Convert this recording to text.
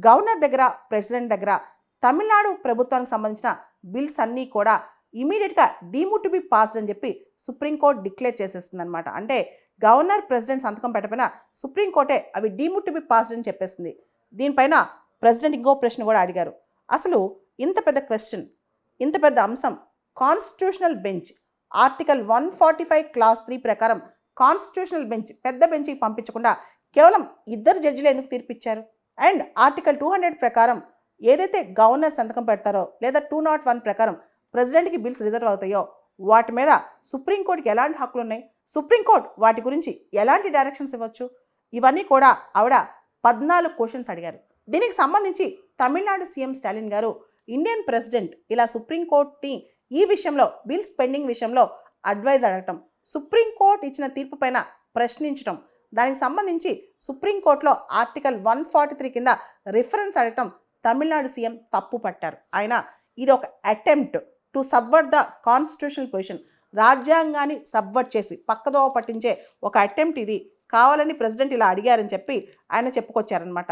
Governor దగ్గర, president దగ్గర తమిళనాడు ప్రభుత్వానికి సంబంధించిన బిల్స్ అన్నీ కూడా ఇమీడియట్గా డీమ్డ్ టు బి పాస్డ్ అని చెప్పి సుప్రీంకోర్టు డిక్లేర్ చేసేస్తుంది అనమాట. అంటే గవర్నర్, ప్రెసిడెంట్ సంతకం పెట్టకపోయినా సుప్రీంకోర్టే అవి డీమ్డ్ టు బి పాస్డ్ అని చెప్పేసింది. దీనిపైన ప్రెసిడెంట్ ఇంకో ప్రశ్న కూడా అడిగారు. అసలు ఇంత పెద్ద క్వశ్చన్, ఇంత పెద్ద అంశం కాన్స్టిట్యూషనల్ బెంచ్ ఆర్టికల్ 145 క్లాస్ 3 ప్రకారం కాన్స్టిట్యూషనల్ బెంచ్ పెద్ద బెంచ్కి పంపించకుండా కేవలం 2 జడ్జిలు ఎందుకు తీర్పిచ్చారు? అండ్ ఆర్టికల్ 200 ప్రకారం ఏదైతే గవర్నర్ సంతకం పెడతారో లేదా 201 ప్రకారం ప్రెసిడెంట్కి బిల్స్ రిజర్వ్ అవుతాయో వాటి మీద సుప్రీంకోర్టుకి ఎలాంటి హక్కులు ఉన్నాయి? సుప్రీంకోర్టు వాటి గురించి ఎలాంటి డైరెక్షన్స్ ఇవ్వచ్చు? ఇవన్నీ కూడా ఆవిడ 14 క్వశ్చన్స్ అడిగారు. దీనికి సంబంధించి తమిళనాడు సీఎం స్టాలిన్ గారు ఇండియన్ ప్రెసిడెంట్ ఇలా సుప్రీంకోర్టుని ఈ విషయంలో బిల్స్ పెండింగ్ విషయంలో అడ్వైజ్ అడగటం, సుప్రీంకోర్టు ఇచ్చిన తీర్పు పైన ప్రశ్నించడం, దానికి సంబంధించి సుప్రీంకోర్టులో ఆర్టికల్ 143 కింద రిఫరెన్స్ అడగటం తమిళనాడు సీఎం తప్పు పట్టారు. ఆయన ఇది ఒక attempt to subvert the constitutional position, రాజ్యాంగాన్ని సబ్వర్ట్ చేసి పక్కదోవ పట్టించే ఒక అటెంప్ట్ ఇది, కావాలని ప్రెసిడెంట్ ఇలా అడిగారని చెప్పి ఆయన చెప్పుకొచ్చారనమాట.